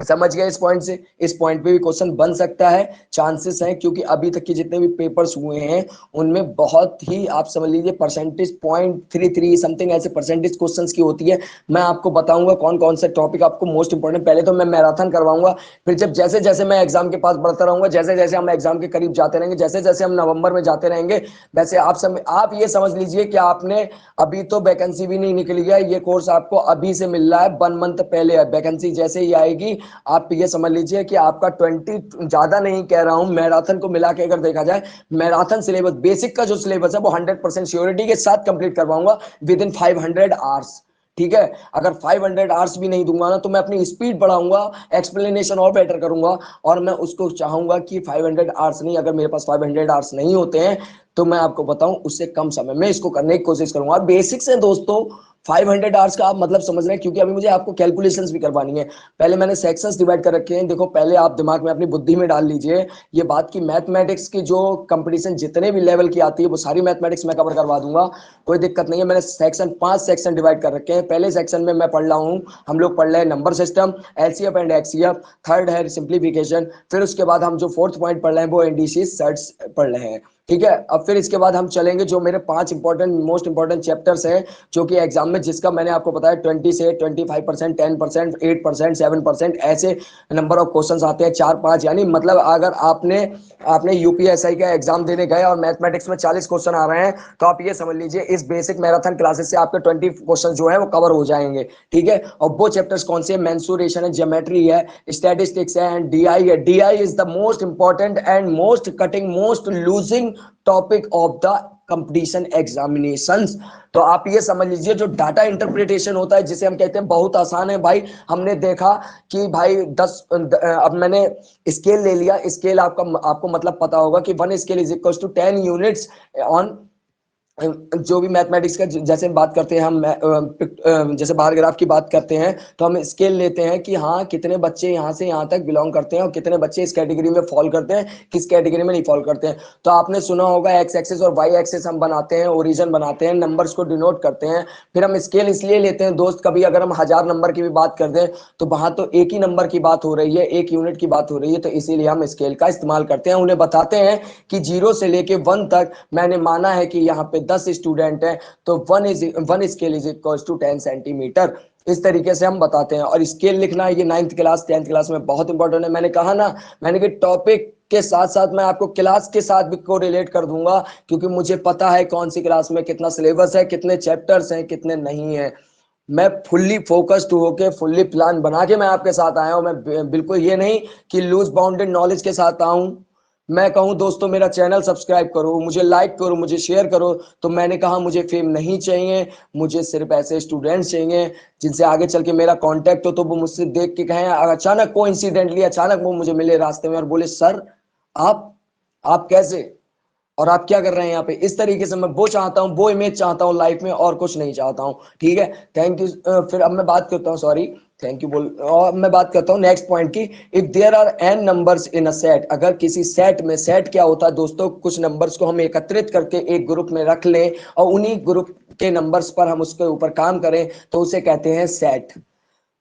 समझ गए इस पॉइंट से? इस पॉइंट पे भी क्वेश्चन बन सकता है, चांसेस हैं, क्योंकि अभी तक के जितने भी पेपर्स हुए हैं उनमें बहुत ही, आप समझ लीजिए परसेंटेज 0.33 समथिंग ऐसे परसेंटेज क्वेश्चंस की होती है। मैं आपको बताऊंगा कौन कौन से टॉपिक आपको मोस्ट इंपोर्टेंट, पहले तो मैं मैराथन करवाऊंगा, फिर जब जैसे जैसे मैं एग्जाम के पास बढ़ता रहूंगा, जैसे जैसे हम एग्जाम के करीब जाते रहेंगे, जैसे जैसे हम नवंबर में जाते रहेंगे, वैसे आप ये समझ लीजिए कि आपने, अभी तो वैकेंसी भी नहीं निकली है, ये कोर्स आपको अभी से मिल रहा है, 1 मंथ पहले है वैकेंसी, जैसे ही आएगी आप ये समझ लीजिए कि आपका 20, ज्यादा नहीं कह रहा हूं, मैराथन को मिला के अगर देखा जाए, मैराथन सिलेबस, बेसिक का जो सिलेबस है वो 100% श्योरिटी के साथ कंप्लीट करवाऊंगा विद इन 500 आवर्स, ठीक है। अगर 500 आवर्स भी नहीं दूंगा ना तो मैं अपनी स्पीड बढ़ाऊंगा, एक्सप्लेनेशन और बेटर करूंगा, और मैं उसको चाहूंगा कि 500 आवर्स नहीं, अगर मेरे पास 500 आवर्स नहीं होते हैं तो मैं आपको बताऊं उससे कम समय में इसको करने की कोशिश करूंगा। बेसिक्स है दोस्तों, 500 आवर्स का आप मतलब समझ रहे हैं, क्योंकि अभी मुझे आपको कैलकुलेशंस भी करवानी है। पहले मैंने सेक्शंस डिवाइड कर रखे हैं, देखो पहले आप दिमाग में अपनी बुद्धि में डाल लीजिए ये बात कि मैथमेटिक्स की जो कंपटीशन जितने भी लेवल की आती है वो सारी मैथमेटिक्स में कवर करवा दूंगा, कोई दिक्कत नहीं है। मैंने सेक्शन 5 सेक्शन डिवाइड कर रखे हैं। पहले सेक्शन में मैं पढ़ रहा हूँ, हम लोग पढ़ रहे हैं number system, LCF and XCF, third है सिंप्लीफिकेशन, फिर उसके बाद हम जो फोर्थ पॉइंट पढ़ रहे हैं वो इंडिसेस सर्ट्स पढ़ रहे हैं, ठीक है। अब फिर इसके बाद हम चलेंगे जो मेरे 5 इंपॉर्टेंट मोस्ट इंपॉर्टेंट चैप्टर्स हैं जो कि एग्जाम में, जिसका मैंने आपको बताया 20 से 25%, 10%, 8%, 7% ऐसे नंबर ऑफ क्वेश्चंस आते हैं, 4-5, यानी मतलब अगर आपने आपने यूपीएसआई का एग्जाम देने गए और मैथमेटिक्स में 40 क्वेश्चन आ रहे हैं तो आप ये समझ लीजिए इस बेसिक मैराथन क्लासेस से आपके 20 क्वेश्चन जो है वो कवर हो जाएंगे, ठीक है। और वो चैप्टर्स कौन से हैं? मेंसुरेशन है, ज्योमेट्री है, स्टैटिस्टिक्स है एंड डीआई है। DI is the most important and most cutting, most losing topic of the competition examinations. तो आप ये समझ लीजिए जो डाटा इंटरप्रिटेशन होता है जिसे हम कहते हैं बहुत आसान है भाई। हमने देखा कि भाई 10 अब मैंने स्केल ले लिया, स्केल आपको मतलब पता होगा कि 1 scale is equal to 10 units on, जो भी मैथमेटिक्स का जैसे बात करते हैं हम, जैसे बार ग्राफ की बात करते हैं तो हम स्केल लेते हैं कि हाँ कितने बच्चे यहाँ से यहाँ तक बिलोंग करते हैं और कितने बच्चे इस कैटेगरी में फॉल करते हैं, किस कैटेगरी में नहीं फॉल करते हैं। तो आपने सुना होगा एक्स एक्सिस और वाई एक्सिस हम बनाते हैं, ओरिजन बनाते हैं, नंबर्स को डिनोट करते हैं। फिर हम स्केल इसलिए लेते हैं दोस्त, कभी अगर हम 1000 नंबर की भी बात कर दें तो वहां तो एक ही नंबर की बात हो रही है, एक यूनिट की बात हो रही है, तो इसीलिए हम स्केल का इस्तेमाल करते हैं। उन्हें बताते हैं कि 0 से लेके 1 तक मैंने माना है कि यहाँ पे 10 स्टूडेंट हैं तो 1 scale is equal to 10 centimetre. इस तरीके से हम बताते हैं। और स्केल लिखना ये 9th क्लास 10th क्लास में बहुत इंपॉर्टेंट है। मैंने कहा ना, मैंने कि टॉपिक के साथ साथ मैं आपको क्लास के साथ भी को रिलेट कर दूंगा, क्योंकि मुझे पता है कौन सी क्लास में कितना सिलेबस है, कितने चैप्टर्स हैं, कितने नहीं है। मैं फुल्ली फोकस्ड होके फुल्ली प्लान बना के मैं आपके साथ आया हूं। मैं बिल्कुल ये नहीं कि लूज बाउंडेड नॉलेज के साथ आऊं। मैं कहूं दोस्तों मेरा चैनल सब्सक्राइब करो, मुझे लाइक करो, मुझे शेयर करो, तो मैंने कहा मुझे फेम नहीं चाहिए, मुझे सिर्फ ऐसे स्टूडेंट्स चाहिए जिनसे आगे चल के मेरा कांटेक्ट हो तो वो मुझसे देख के कहें, अचानक कोइंसिडेंटली अचानक वो मुझे मिले रास्ते में और बोले सर आप आप कैसे और आप क्या कर रहे हैं यहाँ पे। इस तरीके से मैं वो चाहता हूँ, वो इमेज चाहता हूँ लाइफ में, और कुछ नहीं चाहता हूँ, ठीक है। Thank you. फिर अब मैं बात करता हूँ, सॉरी थैंक यू बोल, और मैं बात करता हूँ नेक्स्ट पॉइंट की। If there are n numbers in a set, अगर किसी सेट में, सेट क्या होता है दोस्तों, कुछ नंबर्स को हम एकत्रित करके एक ग्रुप में रख लें और उन्हीं ग्रुप के नंबर्स पर हम उसके ऊपर काम करें तो उसे कहते हैं सेट,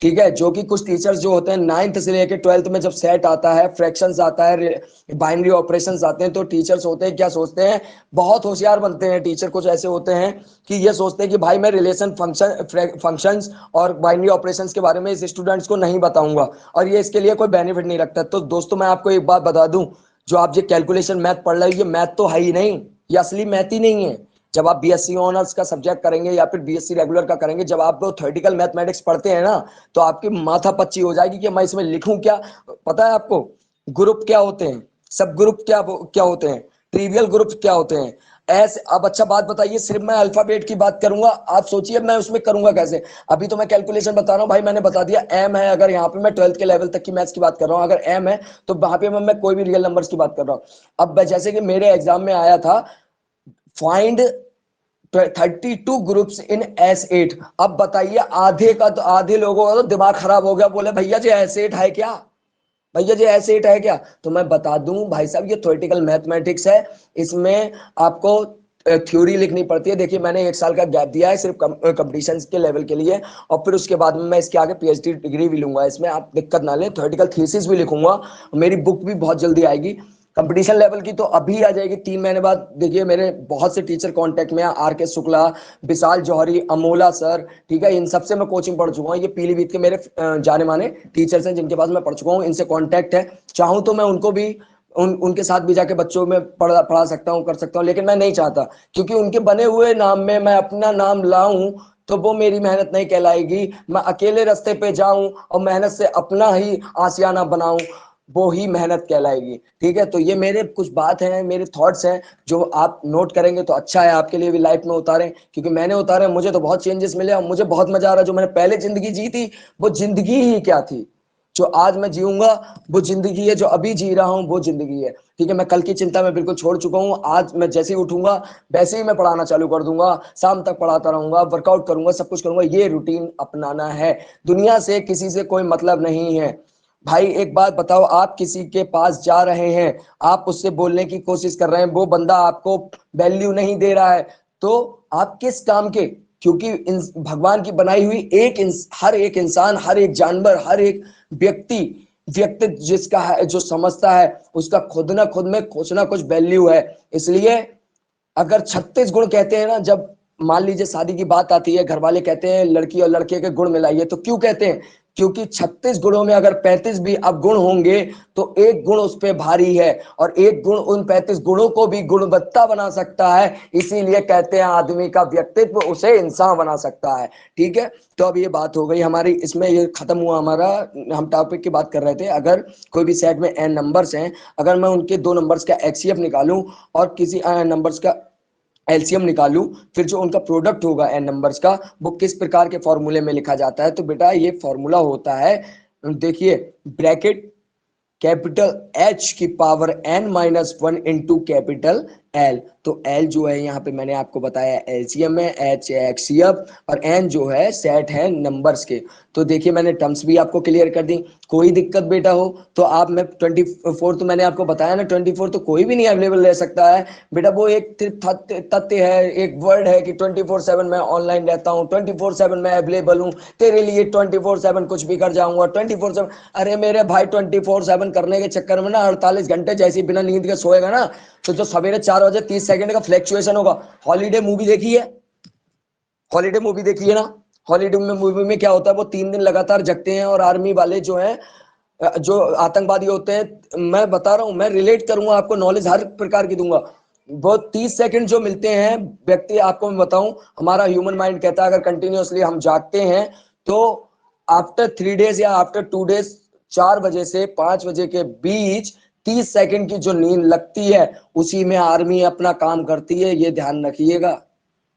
ठीक है। जो कि कुछ टीचर्स जो होते हैं 9th से लेके 12th में जब सेट आता है, फ्रैक्शंस आता है, बाइनरी ऑपरेशंस आते हैं, तो टीचर्स होते हैं क्या सोचते हैं, बहुत होशियार बनते हैं टीचर। कुछ ऐसे होते हैं कि ये सोचते हैं कि भाई मैं रिलेशन फंक्शंस और बाइनरी ऑपरेशंस के बारे में इस स्टूडेंट्स को नहीं बताऊंगा, और ये इसके लिए कोई बेनिफिट नहीं रखता। तो दोस्तों मैं आपको एक बात बता दूं, जो आप ये कैलकुलेशन मैथ पढ़ रहे हो ये मैथ तो है ही नहीं, ये असली मैथ ही नहीं है। जब आप बीएससी ऑनर्स का सब्जेक्ट करेंगे या फिर बीएससी रेगुलर का करेंगे, जब आप थ्योरेटिकल मैथमेटिक्स पढ़ते हैं ना तो आपकी माथा पच्ची हो जाएगी कि मैं इसमें लिखूं क्या। पता है आपको ग्रुप क्या होते हैं, सब ग्रुप क्या क्या होते हैं, ट्रिवियल ग्रुप क्या होते हैं, ऐसे। अब अच्छा बात बताइए, सिर्फ मैं अल्फाबेट की बात करूंगा, आप सोचिए मैं उसमें करूंगा कैसे। अभी तो मैं कैलकुलेशन बता रहा हूं भाई, मैंने बता दिया एम है, अगर यहाँ पे मैं 12th के लेवल तक की मैथ्स की बात कर रहा हूँ, अगर एम है तो वहां पे मैं कोई भी रियल नंबर्स की बात कर रहा हूँ। अब जैसे कि मेरे एग्जाम में आया था, फाइंड 32 ग्रुप्स इन S8। अब बताइए आधे का तो, आधे लोगों का तो दिमाग खराब हो गया, बोले भैया जी S8 है क्या, भैया जी S8 है क्या। तो मैं बता दूं भाई साहब ये थ्योरेटिकल मैथमेटिक्स है, इसमें आपको थ्योरी लिखनी पड़ती है। देखिए मैंने 1 साल का गैप दिया है सिर्फ कंपटीशन के लेवल के लिए, और फिर उसके बाद में मैं इसके आगे पीएचडी डिग्री भी लूंगा, इसमें आप दिक्कत ना लें, थ्योरेटिकल थीसिस भी लिखूंगा, मेरी बुक भी बहुत जल्दी आएगी कंपटीशन लेवल की, तो अभी आ जाएगी 3 महीने बाद। देखिए मेरे बहुत से टीचर कांटेक्ट में, आर के शुक्ला, विशाल जौहरी, अमोला सर, ठीक है, इन सबसे मैं कोचिंग पढ़ चुका हूँ। ये पीलीभीत के मेरे जाने माने टीचर्स हैं जिनके पास मैं पढ़ चुका हूँ, इनसे कांटेक्ट है। चाहूँ तो मैं उनको भी उनके साथ भी जाके बच्चों में पढ़ा सकता हूँ, कर सकता हूँ, लेकिन मैं नहीं चाहता, क्योंकि उनके बने हुए नाम में मैं अपना नाम लाऊं तो वो मेरी मेहनत नहीं कहलाएगी। मैं अकेले रास्ते पे जाऊं और मेहनत से अपना ही आशियाना बनाऊं, वो ही मेहनत कहलाएगी। ठीक है, तो ये मेरे कुछ बात हैं, मेरे थॉट्स हैं जो आप नोट करेंगे तो अच्छा है, आपके लिए भी लाइफ में उतारें, क्योंकि मैंने उतारे, मुझे तो बहुत चेंजेस मिले और मुझे बहुत मजा आ रहा है। जो मैंने पहले जिंदगी जी थी वो जिंदगी ही क्या थी, जो आज मैं जीऊंगा वो जिंदगी है, जो अभी जी रहा हूं वो जिंदगी है। ठीक है, मैं कल की चिंता में बिल्कुल छोड़ चुका हूं। आज मैं जैसे ही उठूंगा वैसे ही मैं पढ़ाना चालू कर दूंगा, शाम तक पढ़ाता रहूंगा, वर्कआउट करूंगा, सब कुछ करूंगा। ये रूटीन अपनाना है, दुनिया से किसी से कोई मतलब नहीं है। भाई एक बात बताओ, आप किसी के पास जा रहे हैं, आप उससे बोलने की कोशिश कर रहे हैं, वो बंदा आपको वैल्यू नहीं दे रहा है, तो आप किस काम के? क्योंकि भगवान की बनाई हुई हर एक इंसान, हर एक जानवर, हर एक व्यक्ति व्यक्ति जिसका है, जो समझता है, उसका खुद ना खुद में कुछ ना कुछ वैल्यू है। इसलिए अगर 36 गुण कहते हैं ना, जब मान लीजिए शादी की बात आती है, घर वाले कहते हैं लड़की और लड़के के गुण मिलाइए, तो क्यों कहते हैं? क्योंकि 36 गुणों में अगर 35 भी अवगुण होंगे तो एक गुण उस पे भारी है, और एक गुण उन 35 गुणों को भी गुणवत्ता बना सकता है। इसीलिए कहते हैं आदमी का व्यक्तित्व उसे इंसान बना सकता है। ठीक है, तो अब ये बात हो गई हमारी, इसमें ये खत्म हुआ हमारा। हम टॉपिक की बात कर रहे थे, अगर कोई भी सेट में n नंबर्स हैं, अगर मैं उनके दो नंबर्स का HCF निकालूं और किसी नंबर्स का एलसीएम निकालूं, फिर जो उनका प्रोडक्ट होगा n नंबर्स का, वो किस प्रकार के फॉर्मूले में लिखा जाता है? तो बेटा ये फॉर्मूला होता है, देखिए, ब्रैकेट कैपिटल H की power n-1 into capital L। तो L जो है यहाँ पे मैंने आपको बताया एलसीएम है, H है एक्सीएफ, और N जो है सेट है नंबर्स के। तो देखिए मैंने टर्म्स भी आपको क्लियर कर दी। कोई दिक्कत बेटा हो तो आप, मैं 24 तो मैंने आपको बताया ना, 24 तो कोई भी नहीं अवेलेबल रह सकता है बेटा, वो एक तथ्य है, एक वर्ड है कि 24/7 मैं ऑनलाइन रहता हूँ, 24/7 मैं अवेलेबल हूँ तेरे लिए, 24/7 कुछ भी कर जाऊंगा 24/7। अरे मेरे भाई 24/7 करने के चक्कर में ना 48 घंटे जैसे बिना नींद के सोएगा ना, तो जो सवेरे 4 बजे 30 सेकंड का फ्लैक्चुएशन होगा। हॉलीडे मूवी देखी है? हॉलीडे मूवी देखी है ना? हॉलीडे में मूवी में क्या होता है, वो 3 दिन लगातार जगते हैं, और आर्मी वाले जो हैं, जो आतंकवादी होते हैं, मैं बता रहा हूं, मैं रिलेट करूंगा आपको, नॉलेज हर प्रकार की दूंगा। वो 30 सेकंड जो मिलते हैं व्यक्ति, आपको मैं बताऊं, हमारा ह्यूमन माइंड कहता है अगर कंटिन्यूअसली हम जागते हैं तो आफ्टर 3 डेज या आफ्टर 2 डेज, 4 बजे से 5 बजे के बीच 30 सेकंड की जो नींद लगती है, उसी में आर्मी अपना काम करती है, ये ध्यान रखिएगा।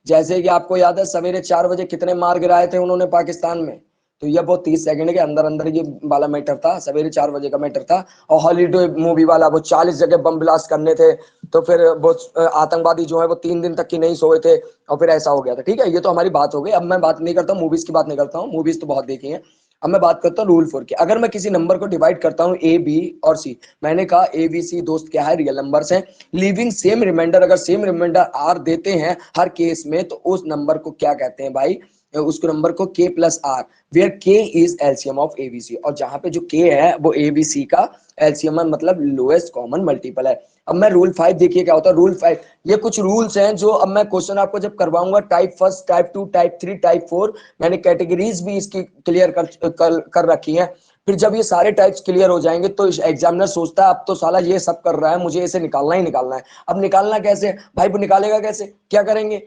जैसे कि आपको याद है सवेरे 4 बजे कितने मार गिराए थे उन्होंने पाकिस्तान में, तो ये वो 30 सेकंड के अंदर अंदर ये वाला मैटर था, सवेरे 4 बजे का मैटर था। और हॉलीडे मूवी वाला वो 40 जगह बम ब्लास्ट करने थे, तो फिर वो आतंकवादी जो है वो 3 दिन तक की नहीं सोए थे, और फिर ऐसा हो गया था। ठीक है, ये तो हमारी बात हो गई। अब मैं बात नहीं करता हूँ मूवीज की, बात नहीं करता हूँ, मूवीज तो बहुत देखी है। अब मैं बात करता हूँ रूल 4 की। अगर मैं किसी नंबर को डिवाइड करता हूँ A B और C, मैंने कहा A B C दोस्त क्या है, रियल नंबर्स हैं, लिविंग सेम रिमाइंडर, अगर सेम रिमाइंडर R देते हैं हर केस में, तो उस नंबर को क्या कहते हैं भाई? उसको नंबर को K+R, where K is LCM of ABC, और जहां पे जो K है वो ABC का एलसीएम है, मतलब लोएस्ट कॉमन मल्टीपल है। अब मैं रूल 5 देखिए क्या होता है। रूल 5, ये कुछ रूल्स हैं जो अब मैं क्वेश्चन आपको जब करवाऊंगा, टाइप 1, टाइप 2, टाइप 3, टाइप 4, मैंने कैटेगरीज भी इसकी क्लियर कर रखी है। फिर जब ये सारे टाइप्स क्लियर हो जाएंगे तो एग्जामिनर सोचता है अब तो साला ये सब कर रहा है, मुझे इसे निकालना ही निकालना है। अब निकालना कैसे भाई? वो निकालेगा कैसे, क्या करेंगे?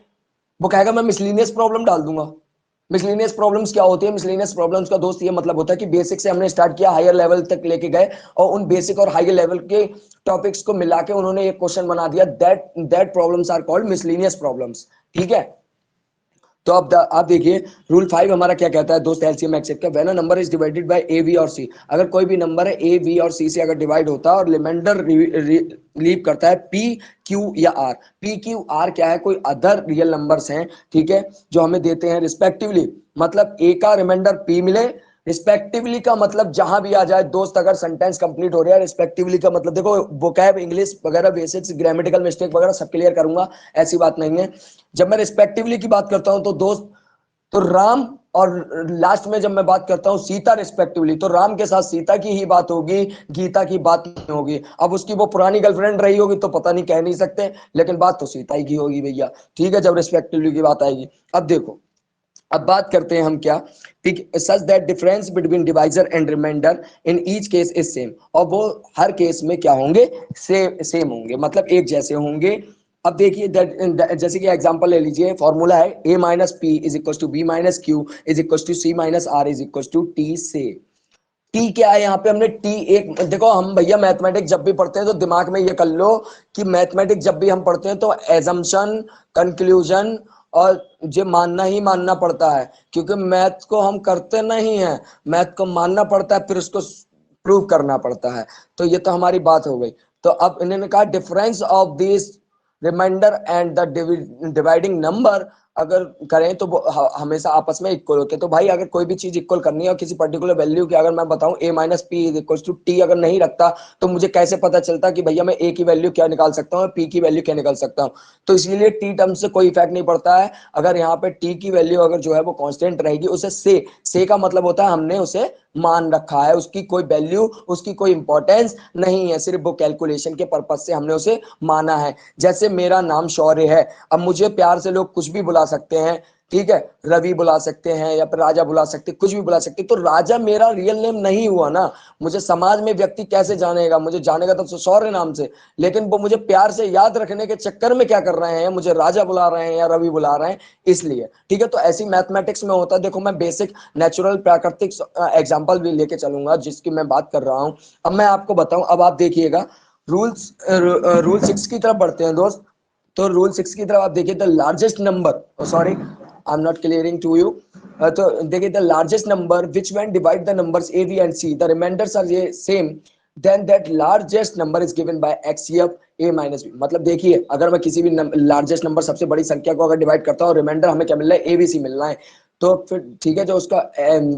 वो कहेगा मैं मिसलिनियस प्रॉब्लम डाल दूंगा। मिसलिनियस प्रॉब्लम्स क्या होती है? मिसलिनियस प्रॉब्लम्स का दोस्त ये मतलब होता है कि बेसिक से हमने स्टार्ट किया, हायर लेवल तक लेके गए, और उन बेसिक और हायर लेवल के टॉपिक्स को मिला के उन्होंने एक क्वेश्चन बना दिया, that problems are called miscellaneous problems. ठीक है, तो अब आप देखिए रूल 5 हमारा क्या कहता है दोस्त, एलसीएम एक्सेप्ट का। When a number is divided by A B और सी, अगर कोई भी नंबर है ए बी और सी से अगर डिवाइड होता है और रिमाइंडर लीव करता है पी क्यू या आर। पी क्यू आर क्या है? कोई अदर रियल नंबर्स हैं, ठीक है, जो हमें देते हैं रिस्पेक्टिवली, मतलब ए का रिमाइंडर पी मिले, रिस्पेक्टिवली का मतलब जहां भी आ जाए दोस्त, अगर सेंटेंस कंप्लीट हो रहा है, रिस्पेक्टिवली का मतलब देखो, वोकैब इंग्लिश वगैरह बेसिक्स ग्रामेटिकल मिस्टेक वगैरह सब क्लियर करूंगा, ऐसी बात नहीं है। जब मैं रिस्पेक्टिवली की बात करता हूं तो दोस्त, तो राम, और लास्ट में जब मैं बात करता हूं सीता रिस्पेक्टिवली, तो राम के साथ सीता की ही बात होगी, गीता की बात नहीं होगी। अब उसकी वो पुरानी गर्लफ्रेंड रही होगी तो पता नहीं, कह नहीं सकते, लेकिन बात तो सीता ही की होगी भैया। ठीक है, जब रिस्पेक्टिवली की बात आएगी। अब देखो, अब बात करते हैं हम क्या, such that difference between divisor and remainder in each case is same, और वो हर केस में क्या होंगे? सेम होंगे, मतलब एक जैसे होंगे। अब देखिए जैसे कि एग्जांपल ले लीजिए, फॉर्मूला है a minus P is equal to B minus Q is equal to C minus R is equal to T से। टी क्या है यहाँ पे, हमने टी एक, देखो हम भैया मैथमेटिक्स जब भी पढ़ते हैं तो दिमाग में ये कर लो कि मैथमेटिक्स जब भी हम पढ़ते हैं तो एजम्पशन, कंक्लूजन और ये मानना ही मानना पड़ता है, क्योंकि मैथ को हम करते नहीं है, मैथ को मानना पड़ता है, फिर उसको प्रूव करना पड़ता है। तो ये तो हमारी बात हो गई। तो अब इन्होंने कहा difference of this remainder and the dividing number अगर करें तो वो हमेशा आपस में इक्वल होते हैं। तो भाई अगर कोई भी चीज इक्वल करनी है और किसी पर्टिकुलर वैल्यू की अगर मैं बताऊं a minus P is equal to T अगर नहीं रखता तो मुझे कैसे पता चलता कि भैया मैं a की वैल्यू क्या निकाल सकता हूँ और p की वैल्यू क्या निकाल सकता हूँ। तो इसीलिए t टर्म से कोई इफेक्ट नहीं पड़ता है। अगर यहाँ पे t की वैल्यू अगर जो है वो कांस्टेंट रहेगी, उसे से का मतलब होता है हमने उसे मान रखा है, उसकी कोई वैल्यू, उसकी कोई इंपॉर्टेंस नहीं है, सिर्फ वो कैलकुलेशन के पर्पज से हमने उसे माना है। जैसे मेरा नाम शौर्य है, अब मुझे प्यार से लोग कुछ भी बुला सकते हैं, ठीक है, रवि बुला सकते हैं या फिर राजा बुला सकते हैं, कुछ भी बुला सकते हैं, तो राजा मेरा रियल नेम नहीं हुआ ना। मुझे समाज में व्यक्ति कैसे जानेगा, मुझे जानेगा तो शौर्य नाम से, लेकिन वो मुझे प्यार से याद रखने के चक्कर में क्या कर रहे हैं, मुझे राजा बुला रहे हैं या रवि बुला रहे हैं, इसलिए। ठीक है, तो ऐसी मैथमेटिक्स में होता है। देखो मैं बेसिक नेचुरल प्राकृतिक एग्जाम्पल भी लेके चलूंगा जिसकी मैं बात कर रहा हूं। अब मैं आपको बताऊं, अब आप देखिएगा रूल्स, रूल 6 की तरफ बढ़ते हैं दोस्त। तो रूल 6 की तरफ आप देखिए, the largest number, sorry I am not clearing to you. तो देखिए, the largest number which when divide the numbers A B and C the reminders are ये same, then that largest number is given by XCF A minus B. मतलब देखिए, अगर मैं किसी भी largest number, सबसे बड़ी संख्या को अगर डिवाइड करता हूँ, रिमाइंडर हमें क्या मिल रहा है, ए बी सी मिल रहा है, तो फिर ठीक है, जो उसका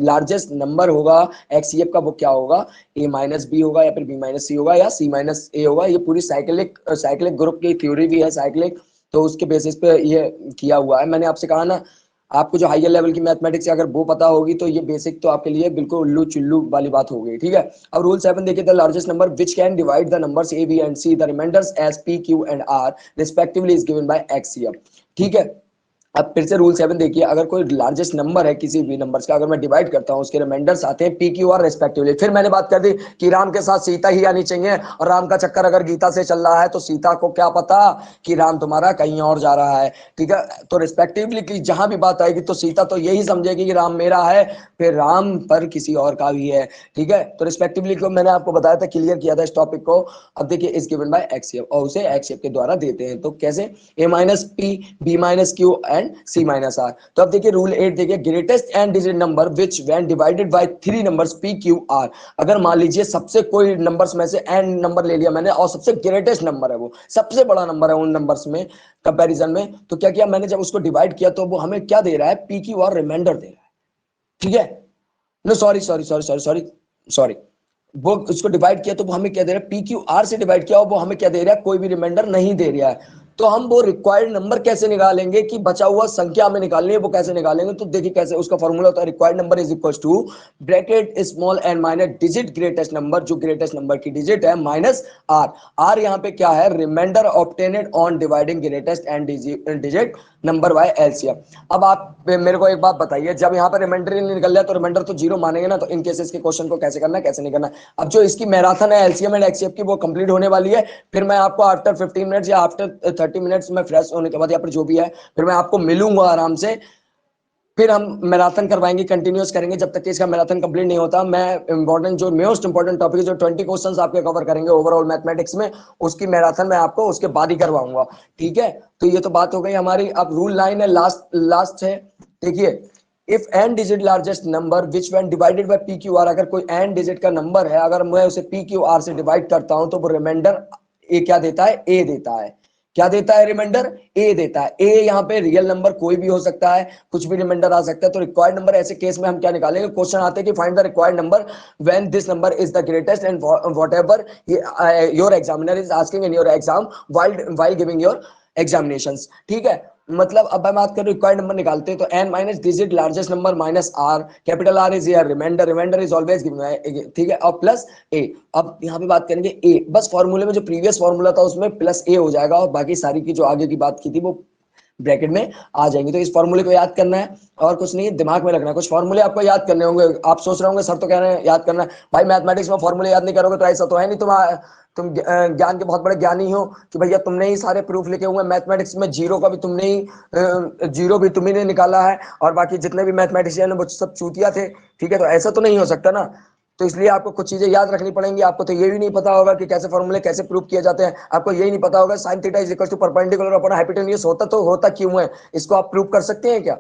लार्जेस्ट नंबर होगा एक्ससीएफ का, वो क्या होगा, ए माइनस बी होगा या फिर बी माइनस सी होगा या सी माइनस ए होगा। ये पूरी साइक्लिक साइक्लिक ग्रुप की थ्योरी भी है, साइक्लिक, तो उसके बेसिस पे ये किया हुआ है। मैंने आपसे कहा ना, आपको जो हायर लेवल की मैथमेटिक्स अगर वो पता होगी तो ये बेसिक तो आपके लिए बिल्कुल उल्लू चुल्लू वाली बात हो गई। ठीक है, अब रूल 7 देखिए, the largest number which can divide the numbers A B and C the reminders as P Q and R respectively is given by XCF. ठीक है, अब फिर से रूल 7 देखिए, अगर कोई लार्जेस्ट नंबर है किसी भी नंबर्स का, अगर मैं डिवाइड करता हूं, उसके रिमाइंडर्स आते हैं पी क्यू आर रेस्पेक्टिवली। फिर मैंने बात कर दी कि राम के साथ सीता ही आनी चाहिए, और राम का चक्कर अगर गीता से चल रहा है तो सीता को क्या पता कि राम तुम्हारा कहीं और जा रहा है। ठीक है, तो रिस्पेक्टिवली की जहां भी बात आएगी तो सीता तो यही समझेगी कि राम मेरा है, फिर राम पर किसी और का भी है। ठीक है, तो रिस्पेक्टिवली को मैंने आपको बताया था, क्लियर किया था इस टॉपिक को। अब देखिए, इज गिवन बाय एक्ससीएफ, और उसे एक्ससीएफ के द्वारा देते हैं, तो कैसे, A minus P B minus Q and C minus R. तो अब देखिए रूल 8 देखिए, greatest and digit number which when divided by three numbers P Q R. अगर मान लीजिए सबसे कोई नंबर्स में से एन नंबर ले लिया मैंने और सबसे ग्रेटेस्ट नंबर है, वो सबसे बड़ा नंबर है उन नंबर्स में कंपैरिजन में, तो क्या किया मैंने, जब उसको डिवाइड किया तो वो हमें क्या दे रहा है, पी क्यू आर रिमाइंडर दे रहा है। ठीक है, no sorry sorry sorry sorry sorry sorry, वो उसको डिवाइड किया तो वो हमें क्या दे रहा है, पी क्यू आर से डिवाइड किया और वो हमें क्या दे रहा है, कोई भी रिमाइंडर नहीं दे रहा है। तो हम वो रिक्वायर्ड नंबर कैसे निकालेंगे कि बचा हुआ संख्या हमें निकालनी है, वो कैसे निकालेंगे, तो देखिए कैसे, उसका फॉर्मूला होता है required number is equal to bracket small and minus digit greatest number, जो ग्रेटेस्ट नंबर की डिजिट है, माइनस आर। आर यहाँ पे क्या है, reminder obtained on dividing greatest and digit number by LCM. अब आप मेरे को एक बात बताइए, जब यहाँ पर रिमाइंडर ही नहीं निकल रहा तो रिमाइंडर तो जीरो मानेंगे ना, तो इन केसेस के क्वेश्चन को कैसे करना है कैसे नहीं करना। अब जो इसकी मैराथन है एलसीएम एंड एक्ससीएफ की, वो कंप्लीट होने वाली है। फिर मैं आपको आफ्टर 15 मिनट्स या आफ्टर 30 मिनट्स में फ्रेश होने के बाद या फिर जो भी है, फिर मैं आपको मिलूंगा आराम से, फिर हम मैराथन करवाएंगे, कंटिन्यूस करेंगे जब तक कि इसका मैराथन कंप्लीट नहीं होता। मैं इंपॉर्टेंट जो मोस्ट इंपॉर्टेंट टॉपिक जो 20 क्वेश्चंस आपके कवर करेंगे ओवरऑल मैथमेटिक्स में, उसकी मैराथन मैं आपको उसके बाद ही करवाऊंगा। ठीक है, तो ये तो बात हो गई हमारी। अब रूल 9 है, लास्ट लास्ट है, देखिए, if n digit largest number which when divided by P Q R, अगर कोई एन डिजिट का नंबर है, अगर मैं उसे पी क्यू आर से डिवाइड करता हूं तो वो रिमाइंडर ए क्या देता है, ए देता है। क्या देता है रिमाइंडर, ए देता है। ए यहाँ पे रियल नंबर कोई भी हो सकता है, कुछ भी रिमाइंडर आ सकता है। तो रिक्वायर्ड नंबर ऐसे केस में हम क्या निकालेंगे, क्वेश्चन आते हैं कि find the required number when this number is the greatest and whatever your examiner is asking in your exam while giving your examinations. ठीक है, मतलब अब हम बात करें रिक्वायर्ड नंबर निकालते हैं, तो n minus digit largest number minus R, capital R is here, remainder, remainder is always given, ठीक है, और प्लस ए। अब यहाँ पे बात करेंगे ए, बस फॉर्मूले में जो प्रीवियस फॉर्मूला था उसमें प्लस ए हो जाएगा, और बाकी सारी की जो आगे की बात की थी वो ब्रैकेट में आ जाएंगे। तो इस फॉर्मूले को याद करना है और कुछ नहीं, दिमाग में रखना है। कुछ फॉर्मूले आपको याद करने होंगे, आप सोच रहे होंगे सर तो कह रहे हैं याद करना है, भाई मैथमेटिक्स में फॉर्मूले याद नहीं करोगे तो ऐसा तो है नहीं तुम ज्ञान के बहुत बड़े ज्ञानी हो कि भैया तुमने ही सारे प्रूफ लिखे हुए, मैथमेटिक्स में जीरो का भी तुमने ही, जीरो भी तुम्ही ने निकाला है, और बाकी जितने भी मैथमेटिशियन वो सब चूतिया थे। ठीक है, तो ऐसा तो नहीं हो सकता ना। तो इसलिए आपको कुछ चीजें याद रखनी पड़ेंगी। आपको तो ये भी नहीं पता होगा कि कैसे फॉर्मूले कैसे प्रूव किए जाते हैं, आपको यही नहीं पता होगा sine theta is equal to perpendicular upon hypotenuse होता तो होता क्यों है, इसको आप प्रूव कर सकते हैं क्या?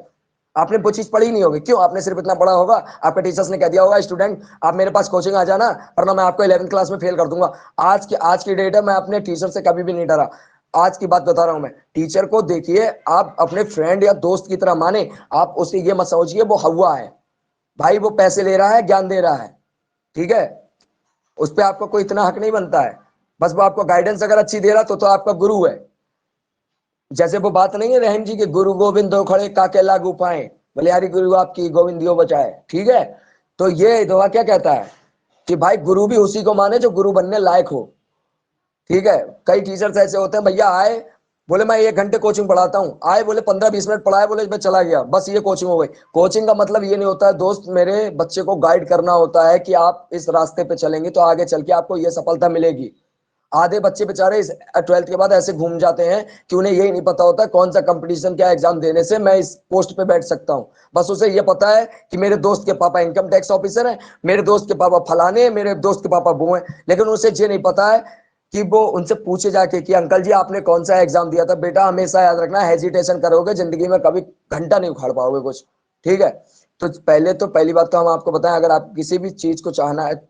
आपने वो चीज पढ़ी नहीं होगी, क्यों? आपने सिर्फ इतना पढ़ा होगा, आपके टीचर्स ने कह दिया होगा स्टूडेंट आप मेरे पास कोचिंग आ जाना वरना मैं आपको 11th क्लास में फेल कर दूंगा। आज की डेट है, मैं अपने टीचर से कभी भी नहीं डरा। आज की बात बता रहा हूं मैं, टीचर को देखिए आप अपने फ्रेंड या दोस्त की तरह माने, आप उसे ये मत समझिए वो हवा है भाई, वो पैसे ले रहा है, ज्ञान दे रहा है, ठीक है, उस पर आपको कोई इतना हक नहीं बनता है। बस वो आपको गाइडेंस अगर अच्छी दे रहा तो आपका गुरु है। जैसे वो बात नहीं है रहीम जी की, गुरु गोविंद दो खड़े काके लागू पाए, बलिहारी गुरु आपकी गोविंद दियो बचाए, ठीक है। तो ये दोहा क्या कहता है कि भाई गुरु भी उसी को माने जो गुरु बनने लायक हो, ठीक है। कई टीचर्स ऐसे होते हैं, भैया आए बोले मैं 1 घंटे कोचिंग पढ़ाता हूँ, आए बोले 15-20 मिनट पढ़ाए, बोले मैं चला गया, बस ये कोचिंग हो गई। कोचिंग का मतलब ये नहीं होता है दोस्त, मेरे बच्चे को गाइड करना होता है कि आप इस रास्ते पे चलेंगे तो आगे चल के आपको ये सफलता मिलेगी। आधे बच्चे बेचारे इस 12th के बाद ऐसे घूम जाते हैं कि उन्हें यही नहीं पता होता कौन सा कंपटीशन क्या एग्जाम देने से मैं इस पोस्ट पे बैठ सकता हूं। बस उसे ये पता है कि मेरे दोस्त के पापा इनकम टैक्स ऑफिसर हैं, मेरे दोस्त के पापा फलाने हैं, मेरे दोस्त के पापा वो हैं, लेकिन उसे ये नहीं पता है कि वो उनसे पूछे जाके कि अंकल जी आपने कौन सा एग्जाम दिया था। बेटा हमेशा याद रखना, हेजिटेशन करोगे जिंदगी में कभी घंटा नहीं उखाड़ पाओगे कुछ, ठीक है। तो पहली बात तो हम आपको बताएं, अगर आप किसी भी चीज को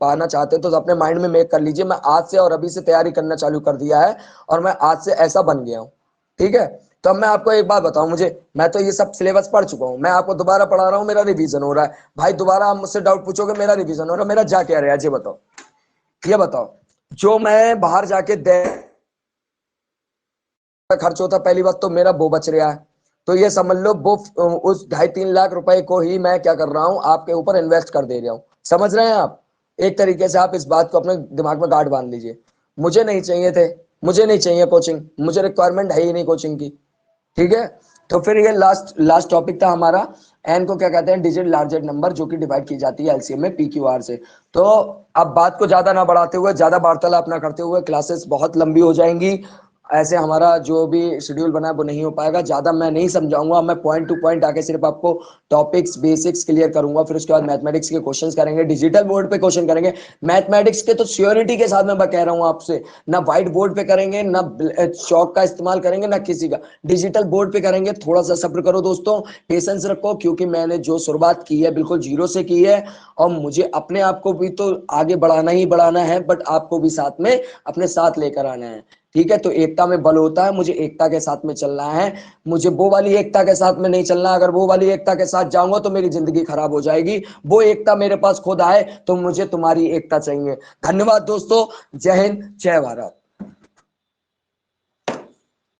पाना चाहते हैं तो अपने माइंड में मेक कर लीजिए मैं आज से और अभी से तैयारी करना चालू कर दिया है और मैं आज से ऐसा बन गया हूं, ठीक है। तो अब मैं आपको एक बात बताऊं, मैं तो ये सब सिलेबस पढ़ चुका हूं, मैं आपको दोबारा पढ़ा रहा हूं, मेरा रिवीजन हो रहा है। भाई दोबारा आप मुझसे डाउट पूछोगे, मेरा रिवीजन हो रहा है, मेरा जा क्या रहा है ये बताओ। जो मैं बाहर जाके खर्च होता, पहली बात तो मेरा वो बच रहा है, तो ये समझ लो वो उस 2.5-3 लाख रुपए को ही मैं क्या कर रहा हूं आपके ऊपर इन्वेस्ट कर दे रहा हूं। समझ रहे हैं आप? एक तरीके से आप इस बात को अपने दिमाग में गांठ बांध लीजिए। मुझे नहीं चाहिए थे, मुझे नहीं चाहिए कोचिंग, मुझे रिक्वायरमेंट है ही नहीं कोचिंग की, ठीक है। तो फिर ये लास्ट लास्ट टॉपिक था हमारा, एन को क्या कहते हैं, डिजिट लार्जेस्ट नंबर, जो कि डिवाइड की जाती है एलसीएम में पीक्यूआर से। तो अब बात को ज्यादा ना बढ़ाते हुए, ज्यादा वार्तालाप ना करते हुए, क्लासेस बहुत लंबी हो जाएंगी, ऐसे हमारा जो भी शेड्यूल बना है वो नहीं हो पाएगा। ज्यादा मैं नहीं समझाऊंगा, मैं पॉइंट टू पॉइंट आके सिर्फ आपको टॉपिक्स बेसिक्स क्लियर करूंगा, फिर उसके बाद मैथमेटिक्स के क्वेश्चंस करेंगे, डिजिटल बोर्ड पे क्वेश्चन करेंगे। मैथमेटिक्स के तो श्योरिटी के साथ मैं कह रहा हूं आपसे, ना व्हाइट बोर्ड पे करेंगे, ना चौक का इस्तेमाल करेंगे, ना किसी का, डिजिटल बोर्ड पे करेंगे। थोड़ा सा सब्र करो दोस्तों, पेशेंस रखो, क्योंकि मैंने जो शुरुआत की है बिल्कुल जीरो से की है और मुझे अपने आप को भी तो आगे बढ़ाना ही बढ़ाना है, बट आपको भी साथ में अपने साथ लेकर आना है, ठीक है। तो एकता में बल होता है, मुझे एकता के साथ में चलना है, मुझे वो वाली एकता के साथ में नहीं चलना। अगर वो वाली एकता के साथ जाऊंगा तो मेरी जिंदगी खराब हो जाएगी। वो एकता मेरे पास खुद आए तो मुझे तुम्हारी एकता चाहिए। धन्यवाद दोस्तों, जय हिंद, जय भारत।